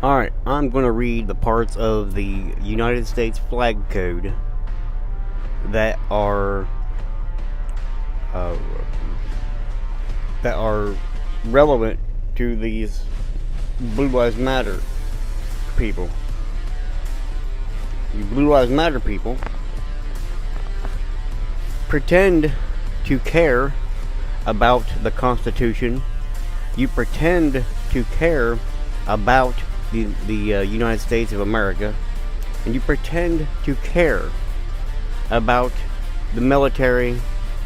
Alright, I'm going to read the parts of the United States flag code that are relevant to these Blue Lives Matter people. You Blue Lives Matter people pretend to care about the Constitution. You pretend to care about the United States of America, and you pretend to care about the military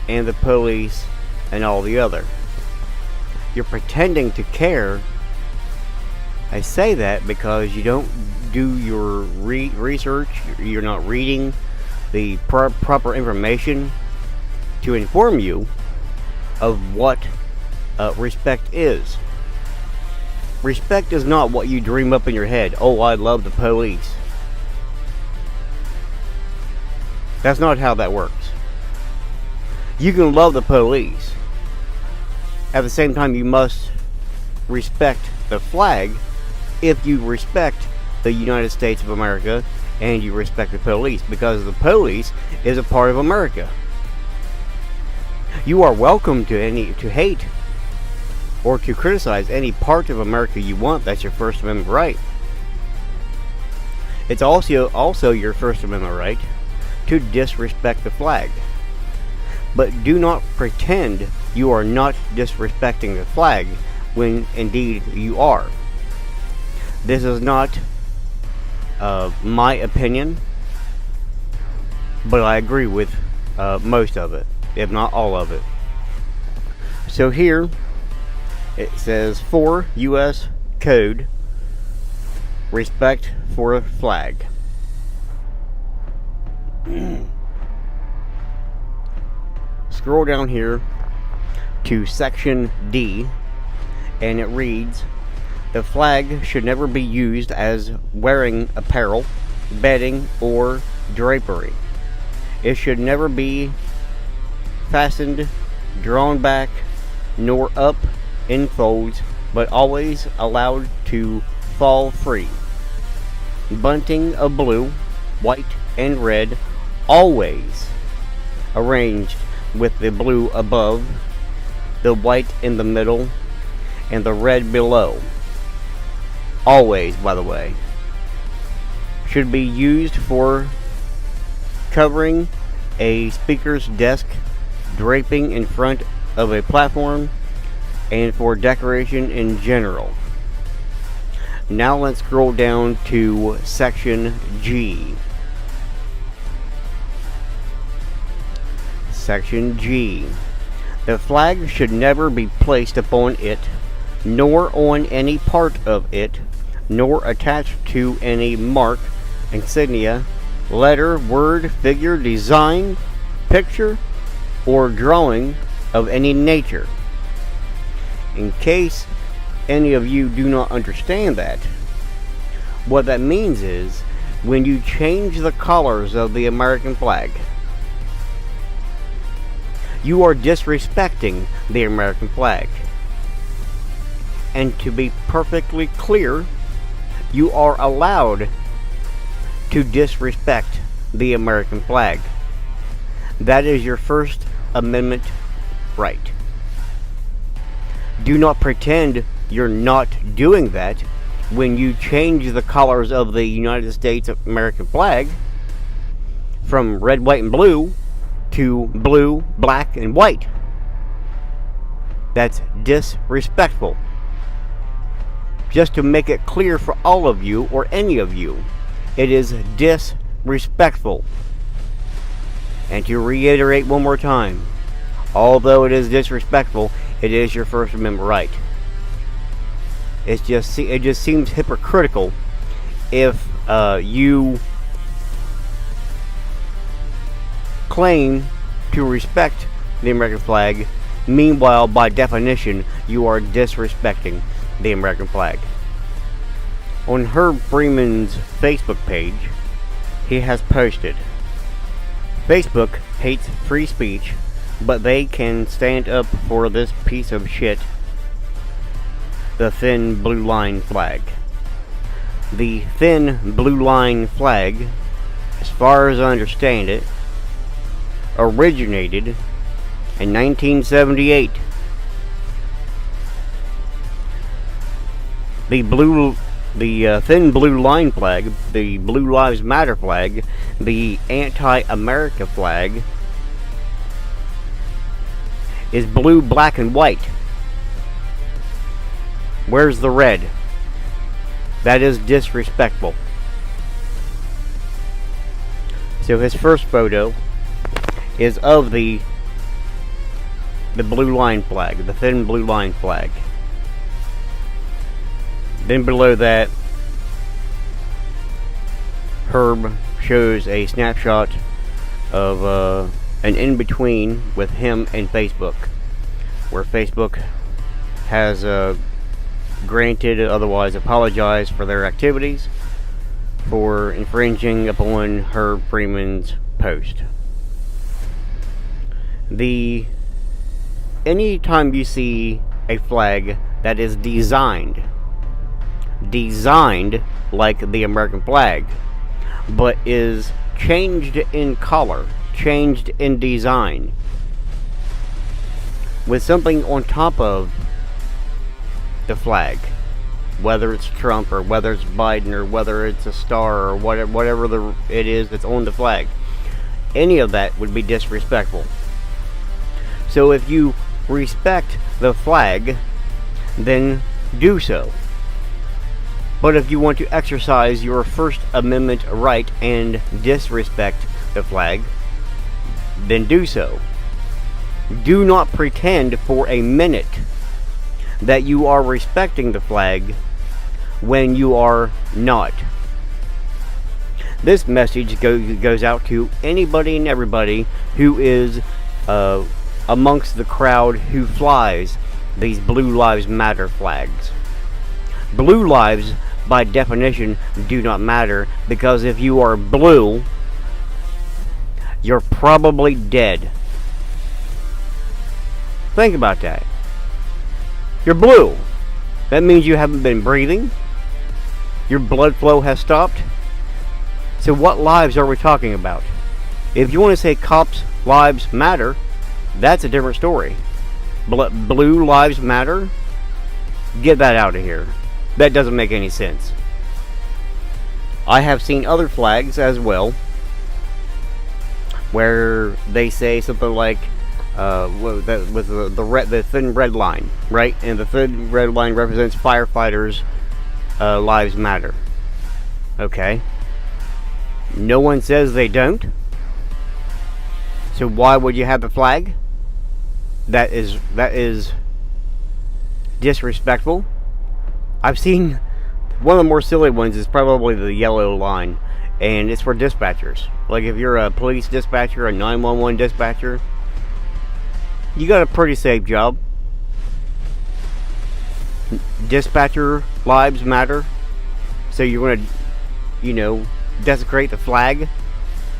and the police and all the other. You're pretending to care. I say that because you don't do your research. You're not reading the proper information to inform you of what respect is. Respect is not what you dream up in your head. Oh, I love the police. That's not how that works. You can love the police. At the same time, you must respect the flag if you respect the United States of America and you respect the police, because the police is a part of America. You are welcome to hate or to criticize any part of America you want. That's your First Amendment right. It's also your First Amendment right to disrespect the flag. But do not pretend you are not disrespecting the flag when indeed you are. This is not my opinion, but I agree with most of it, if not all of it. So here it says, for U.S. Code, respect for flag. Scroll down here to section D, and it reads, the flag should never be used as wearing apparel, bedding, or drapery. It should never be fastened, drawn back, nor up in folds, but always allowed to fall free. Bunting of blue, white, and red, always arranged with the blue above, the white in the middle, and the red below. Always, by the way. Should be used for covering a speaker's desk, draping in front of a platform, and for decoration in general. Now let's scroll down to section G. Section G. The flag should never be placed upon it, nor on any part of it, nor attached to any mark, insignia, letter, word, figure, design, picture, or drawing of any nature. In case any of you do not understand that, what that means is when you change the colors of the American flag, you are disrespecting the American flag. And to be perfectly clear, you are allowed to disrespect the American flag. That is your First Amendment right. Do not pretend you're not doing that when you change the colors of the United States of American flag from red, white, and blue to blue, black, and white. That's disrespectful. Just to make it clear for all of you, or any of you, it is disrespectful. And to reiterate one more time, although it is disrespectful, it is your First Amendment right. It just seems hypocritical if you claim to respect the American flag, meanwhile, by definition, you are disrespecting the American flag. On Herb Freeman's Facebook page, he has posted, Facebook hates free speech, but they can stand up for this piece of shit, the thin blue line flag. The thin blue line flag, as far as I understand it, originated in 1978. The thin blue line flag, the Blue Lives Matter flag, the anti-America flag, is blue, black, and white. Where's the red? That is disrespectful. So his first photo is of the blue line flag, the thin blue line flag. Then below that, Herb shows a snapshot of an in-between with him and Facebook, where Facebook has granted, otherwise apologized for their activities for infringing upon Herb Freeman's post. Anytime you see a flag that is designed like the American flag, but is changed in color, changed in design, with something on top of the flag, whether it's Trump or whether it's Biden or whether it's a star or whatever it is that's on the flag, any of that would be disrespectful. So if you respect the flag, then do so. But if you want to exercise your First Amendment right and disrespect the flag, then do so. Do not pretend for a minute that you are respecting the flag when you are not. This message goes out to anybody and everybody who is amongst the crowd who flies these Blue Lives Matter flags. Blue lives, by definition, do not matter, because if you are blue, you're probably dead. Think about that. You're blue. That means you haven't been breathing. Your blood flow has stopped. So what lives are we talking about? If you want to say cops' lives matter, that's a different story. Blue lives matter? Get that out of here. That doesn't make any sense. I have seen other flags as well, where they say something like, with the thin red line, right? And the thin red line represents firefighters' lives matter. Okay. No one says they don't. So why would you have the flag? That is disrespectful. I've seen one of the more silly ones is probably the yellow line, and it's for dispatchers. Like if you're a police dispatcher, a 911 dispatcher, you got a pretty safe job. Dispatcher lives matter. So you're going to, desecrate the flag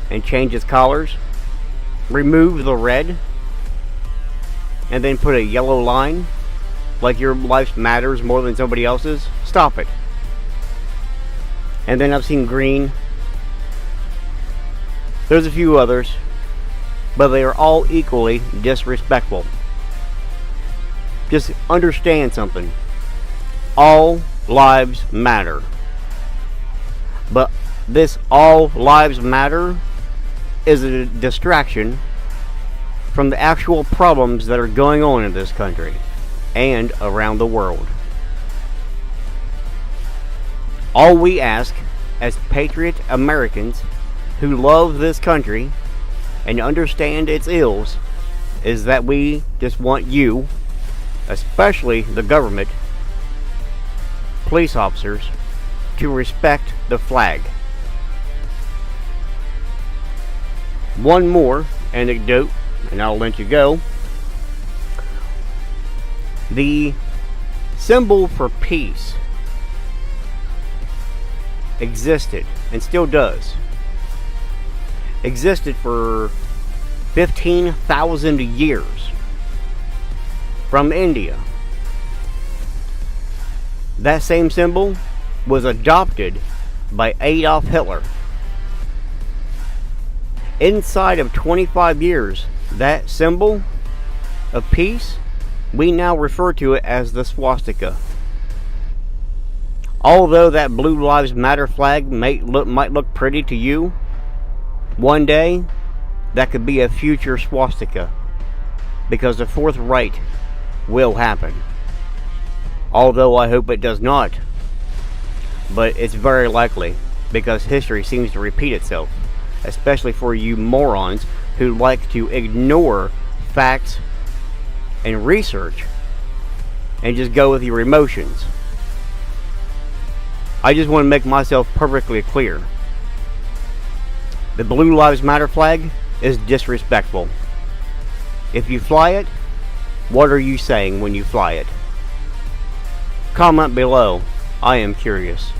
and change its colors, remove the red, and then put a yellow line, like your life matters more than somebody else's? Stop it. And then I've seen green. There's a few others, but they are all equally disrespectful. Just understand something. All lives matter. But this all lives matter is a distraction from the actual problems that are going on in this country and around the world. All we ask as patriot Americans who love this country and understand its ills is that we just want you, especially the government, police officers, to respect the flag. One more anecdote, and I'll let you go. The symbol for peace existed, and still does, existed for 15,000 years from India. That same symbol was adopted by Adolf Hitler. Inside of 25 years, that symbol of peace, we now refer to it as the swastika. Although that Blue Lives Matter flag might look pretty to you, one day that could be a future swastika, because the Fourth Reich will happen. Although I hope it does not, but it's very likely, because history seems to repeat itself, especially for you morons who like to ignore facts and research and just go with your emotions. I just want to make myself perfectly clear. The Blue Lives Matter flag is disrespectful. If you fly it, what are you saying when you fly it? Comment below. I am curious.